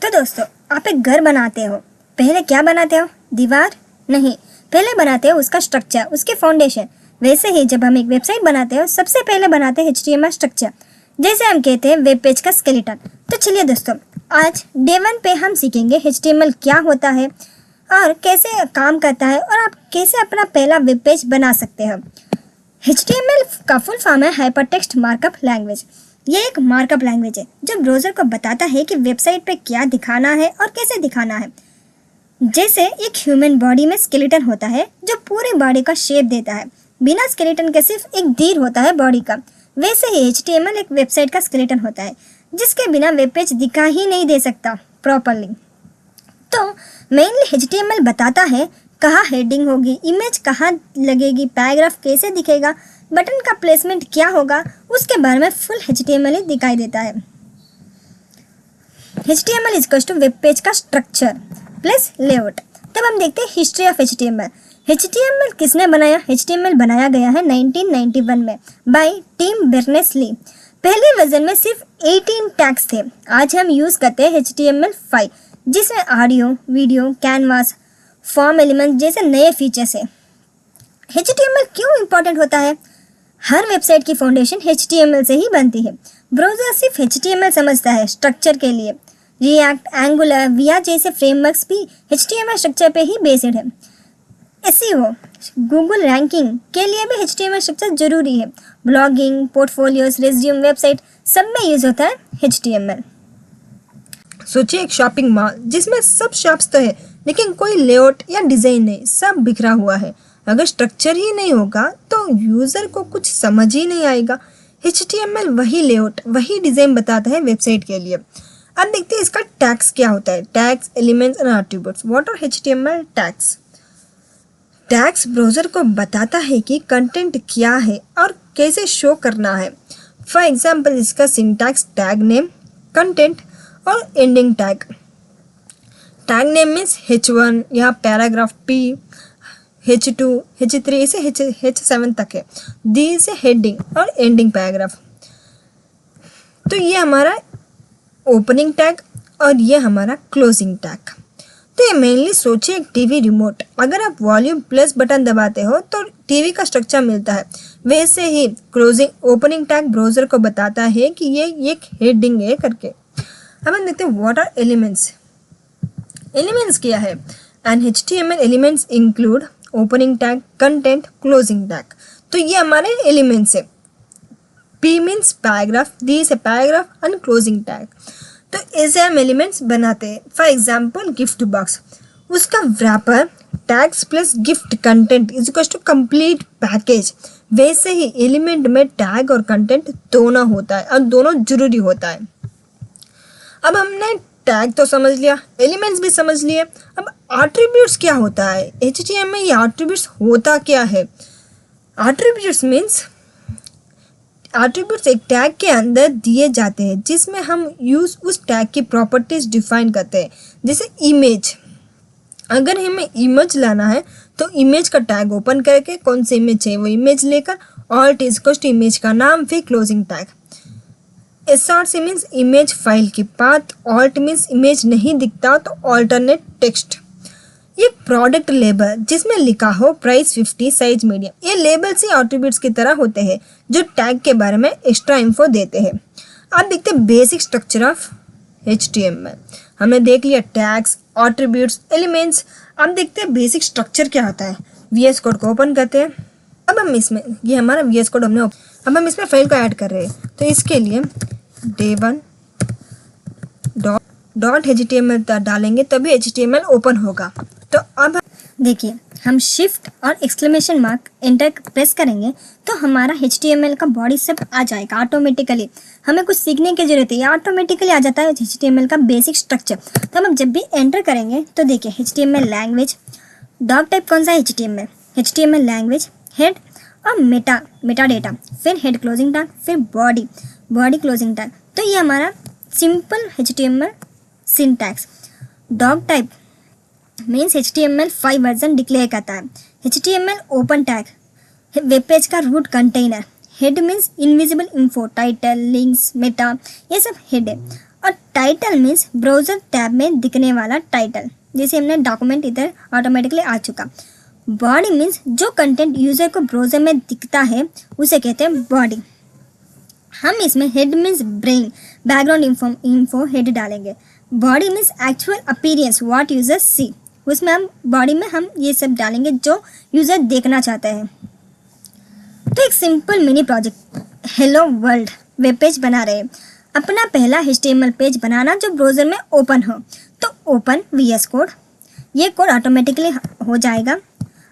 तो दोस्तों, आप एक घर बनाते हो, पहले क्या बनाते हो? दीवार नहीं, पहले बनाते हो उसका स्ट्रक्चर, उसके फाउंडेशन। वैसे ही जब हम एक वेबसाइट बनाते हो, सबसे पहले बनाते हैं HTML स्ट्रक्चर, जैसे हम कहते हैं वेब पेज का स्केलेटन। तो चलिए दोस्तों, आज डे 1 पे हम सीखेंगे HTML क्या होता है और कैसे काम करता है और आप कैसे अपना पहला वेब पेज बना सकते हो। HTML का फुल फॉर्म है हाइपरटेक्स्ट मार्कअप लैंग्वेज। ये एक मार्कअप लैंग्वेज है जो ब्राउज़र को बताता है कि वेबसाइट पे क्या दिखाना है और कैसे दिखाना है। जैसे एक ह्यूमन बॉडी में स्केलेटन होता है जो पूरी बॉडी का शेप देता है, बिना स्केलेटन के सिर्फ एक तीर होता है बॉडी का। वैसे ही HTML एक वेबसाइट का स्केलेटन होता है जिसके बिना वेब पेज दिखा ही नहीं दे सकता प्रॉपरली। तो मेनली HTML बताता है कहाँ हेडिंग होगी, इमेज कहाँ लगेगी, पैराग्राफ कैसे दिखेगा, बटन का प्लेसमेंट क्या होगा, उसके बारे में फुल HTML ही दिखाई देता है। HTML is equals to web page का स्ट्रक्चर प्लस लेआउट। तब हम देखते हैं हिस्ट्री ऑफ HTML। HTML किसने बनाया? HTML बनाया गया है 1991 में बाय टिम बेर्नर्स-ली। पहले वर्जन में सिर्फ 18 टैग्स थे। आज हम यूज़ करते हैं HTML5 जिसमें audio, video, canvas, form element जैसे नए फीचर्स है। HTML क्यों इम्पोर्टेंट होता है? हर वेबसाइट की फाउंडेशन HTML से ही बनती है। ब्राउज़र सिर्फ HTML समझता है स्ट्रक्चर के लिए। रिएक्ट, एंगुलर, विया जैसे फ्रेमवर्क्स भी HTML स्ट्रक्चर पे ही बेस्ड है। SEO, गूगल रैंकिंग के लिए भी HTML स्ट्रक्चर जरूरी है। ब्लॉगिंग, पोर्टफोलियोज, रिज्यूम, वेबसाइट सब में यूज होता है HTML। सोचिए एक शॉपिंग मॉल जिसमें सब शॉप्स तो है लेकिन कोई लेआउट या डिज़ाइन नहीं, सब बिखरा हुआ है। अगर स्ट्रक्चर ही नहीं होगा तो यूज़र को कुछ समझ ही नहीं आएगा। HTML वही लेआउट, वही डिज़ाइन बताता है वेबसाइट के लिए। अब देखते हैं इसका टैग्स क्या होता है। Tags, elements and attributes. What are HTML tags? Tags browser को बताता है कि कंटेंट क्या है और कैसे शो करना है। फॉर एग्जाम्पल इसका सिंटैक्स टैग नेम, कंटेंट और ending tag. Tag name means H1, यहाँ पैराग्राफ P, H2, H3 इसे H7 तक है। दी से हेडिंग और एंडिंग पैराग्राफ। तो ये हमारा ओपनिंग टैग और ये हमारा क्लोजिंग टैग। तो ये मेनली सोचिए एक टीवी रिमोट, अगर आप वॉल्यूम प्लस बटन दबाते हो तो टीवी का स्ट्रक्चर मिलता है। वैसे ही क्लोजिंग ओपनिंग टैग ब्राउज़र को बताता है कि ये एक हेडिंग है करके। अब हम देखते हैं व्हाट आर एलिमेंट्स। एलिमेंट्स क्या है? And HTML elements include opening tag, content, closing tag. तो ये हमारे एलिमेंट्स है। P मीन्स पैराग्राफ, D से पैराग्राफ एंड क्लोजिंग टैग। तो ऐसे हम एलिमेंट्स बनाते हैं। फॉर एग्जाम्पल गिफ्ट बॉक्स, उसका wrapper tags plus gift content is equal to complete package. वैसे ही एलिमेंट में टैग और कंटेंट दोनों होता है और दोनों जरूरी होता है। अब हमने टैग तो समझ लिया, एलिमेंट्स भी समझ लिए। अब एट्रीब्यूट्स क्या होता है? HTML में ये एट्रीब्यूट्स होता क्या है? एट्रीब्यूट्स मीन्स एट्रीब्यूट्स एक टैग के अंदर दिए जाते हैं जिसमें हम उस टैग की प्रॉपर्टीज डिफाइन करते हैं। जैसे इमेज, अगर हमें इमेज लाना है तो इमेज का टैग ओपन करके कौन सी इमेज चाहिए वो इमेज लेकर alt is equal to image का नाम, फिर closing tag. SRC means image file की पाथ, ऑल्ट मीन्स इमेज नहीं दिखता तो ऑल्टरनेट टेक्स्ट। ये प्रोडक्ट लेबल जिसमें लिखा हो प्राइस 50, साइज मीडियम। ये लेबल्स ही एट्रीब्यूट्स की तरह होते हैं जो टैग के बारे में एक्स्ट्रा इन्फो देते हैं। अब देखते हैं बेसिक स्ट्रक्चर ऑफ HTML। हमने देख लिया टैग्स, एट्रीब्यूट्स, एलिमेंट्स। अब देखते हैं बेसिक स्ट्रक्चर क्या होता है। VS कोड को ओपन करते हैं। अब हम इसमें, ये हमारा VS कोड हमने अब हम इसमें फाइल को ऐड कर रहे हैं। तो इसके लिए day1 डॉट HTML डालेंगे तभी HTML ओपन होगा। तो अब देखिए, हम शिफ्ट और एक्सक्लेमेशन मार्क एंटर प्रेस करेंगे तो हमारा HTML का बॉडी सब आ जाएगा ऑटोमेटिकली। हमें कुछ सीखने की जरूरत है, ये ऑटोमेटिकली आ जाता है HTML का बेसिक स्ट्रक्चर। तो हम जब भी एंटर करेंगे तो देखिए HTML लैंग्वेज, डॉक टाइप कौन सा है? HTML लैंग्वेज, हेड और मेटा डेटा, फिर हेड क्लोजिंग टैग, फिर बॉडी क्लोजिंग टैग। तो ये हमारा simple HTML syntax. Doc type means HTML5 version declare करता है। HTML open tag, web page का root container. Head means invisible info, title, links, meta, ये सब हेड है। और टाइटल मीन्स ब्राउज़र टैब में दिखने वाला टाइटल, जैसे हमने डॉक्यूमेंट इधर ऑटोमेटिकली आ चुका। बॉडी मीन्स जो कंटेंट यूज़र को ब्राउज़र में दिखता है उसे कहते हैं बॉडी। हम इसमें head means brain, background info head डालेंगे। Body means actual appearance, what user see, उसमें हम बॉडी में हम ये सब डालेंगे जो यूज़र देखना चाहता है। तो एक simple mini project hello world web page बना रहे हैं। अपना पहला HTML पेज बनाना जो ब्राउज़र में ओपन हो, तो ओपन VS कोड, ये कोड ऑटोमेटिकली हो जाएगा।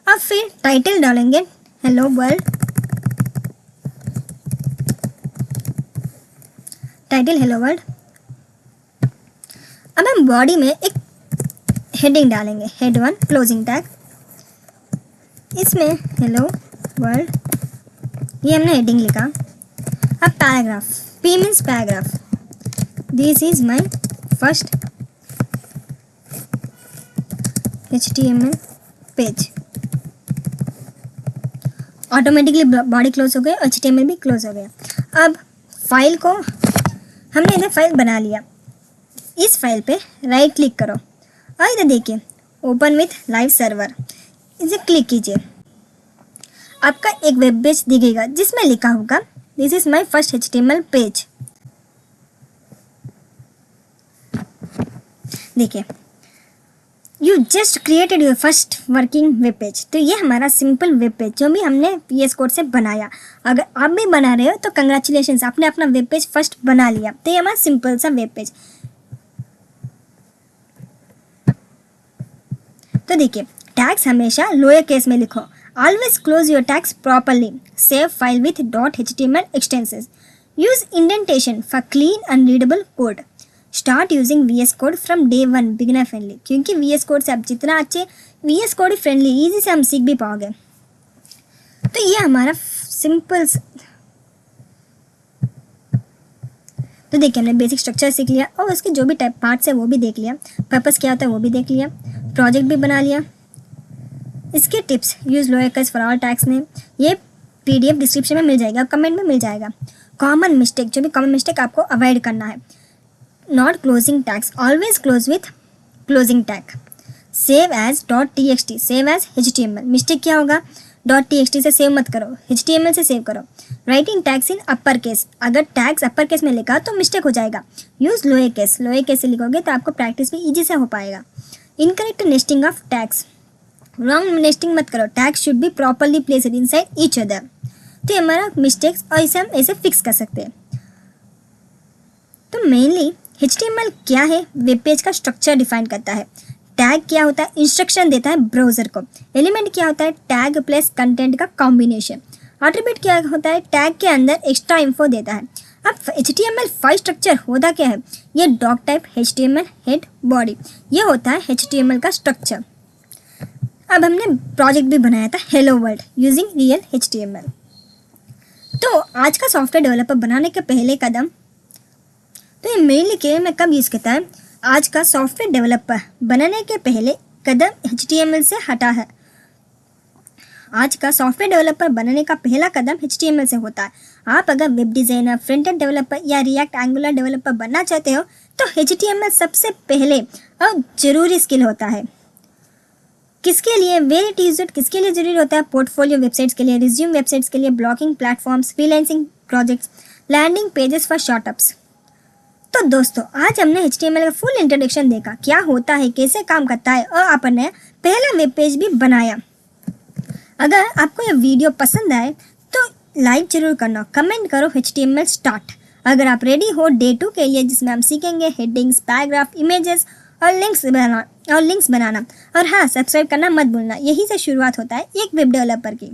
अब फिर टाइटल डालेंगे hello world, title hello world. अब हम बॉडी में एक हेडिंग डालेंगे, हेड 1 क्लोजिंग टैग, इसमें हेलो वर्ल्ड, ये हमने हेडिंग लिखा। अब paragraph, P means paragraph, this is my first HTML page. Automatically body close हो गया, HTML भी क्लोज हो गया। अब फाइल को हमने इधर फाइल बना लिया, इस फाइल पे राइट क्लिक करो और इधर देखिए ओपन विथ लाइव सर्वर, इसे क्लिक कीजिए। आपका एक वेब पेज दिखेगा जिसमें लिखा होगा this is my first HTML page. देखिए you just created your first working web page. तो ये हमारा सिंपल वेब पेज जो भी हमने VS कोड से बनाया। अगर आप भी बना रहे हो तो कंग्रेचुलेशंस, आपने अपना वेब पेज फर्स्ट बना लिया। तो ये हमारा सिंपल सा वेब पेज। तो देखिए टैग्स हमेशा लोअर केस में लिखो। Always close your tags properly. Save file with .html extensions. Use indentation for clean and readable code. Start using VS code from day 1 beginner friendly. क्योंकि VS code से आप जितना अच्छे VS कोड फ्रेंडली ईजी से हम सीख भी पाओगे। तो ये हमारा सिंपल। तो देखिए हमने बेसिक स्ट्रक्चर सीख लिया और उसके जो भी टाइप पार्ट्स है वो भी देख लिया, पर्पस क्या होता है वो भी देख लिया, प्रोजेक्ट भी बना लिया। इसके tips use lower case for all tags में ये PDF डिस्क्रिप्शन में मिल जाएगा, कमेंट में मिल जाएगा। कॉमन मिस्टेक, जो भी कॉमन मिस्टेक आपको अवॉइड करना है। Not closing tags, always close with closing tag. Save as .txt, save as HTML। Mistake क्या होगा, .txt से सेव मत करो, HTML से सेव करो। राइटिंग टैग्स इन अपर केस, अगर टैग्स अपर केस में लिखा तो मिस्टेक हो जाएगा। Use lower case, lower case से लिखोगे तो आपको प्रैक्टिस भी ईजी से हो पाएगा। Incorrect nesting of tags, wrong nesting मत करो। Tags should be properly placed inside each other. तो ये हमारा मिस्टेक्स और इसे हम ऐसे फिक्स कर सकते हैं। तो मेनली HTML क्या है, वेब पेज का स्ट्रक्चर डिफाइन करता है। टैग क्या होता है, इंस्ट्रक्शन देता है ब्राउजर को। एलिमेंट क्या होता है, टैग प्लस कंटेंट का कॉम्बिनेशन। एट्रीब्यूट क्या होता है, टैग के अंदर एक्स्ट्रा इन्फो देता है। अब HTML फाइल स्ट्रक्चर होता क्या है, ये doc type HTML head body, ये होता है HTML का स्ट्रक्चर। अब हमने प्रोजेक्ट भी बनाया था hello world using real HTML। तो आज का सॉफ्टवेयर डेवलपर बनाने के पहले कदम, तो ये मेनली के में कब यूज़ करता है, आज का सॉफ्टवेयर डेवलपर बनाने के पहले कदम HTML से हटा है। आज का सॉफ्टवेयर डेवलपर बनने का पहला कदम HTML से होता है। आप अगर web designer, front end developer या रिएक्ट एंगुलर डेवलपर बनना चाहते हो तो HTML सबसे पहले और ज़रूरी स्किल होता है। किसके लिए, वेर इट इज इट, किसके लिए ज़रूरी होता है, पोर्टफोलियो वेबसाइट्स के लिए, रिज्यूम वेबसाइट्स के लिए, blogging platforms, freelancing projects, landing pages for startups. तो दोस्तों आज हमने HTML का फुल इंट्रोडक्शन देखा, क्या होता है, कैसे काम करता है और आपने पहला वेब पेज भी बनाया। अगर आपको यह वीडियो पसंद आए तो लाइक जरूर करना, कमेंट करो HTML स्टार्ट। अगर आप रेडी हो डे 2 के लिए जिसमें हम सीखेंगे हेडिंग्स, पैराग्राफ, इमेजेस और लिंक्स बनाना। और हाँ, सब्सक्राइब करना मत भूलना। यही से शुरुआत होता है एक वेब डेवलपर की।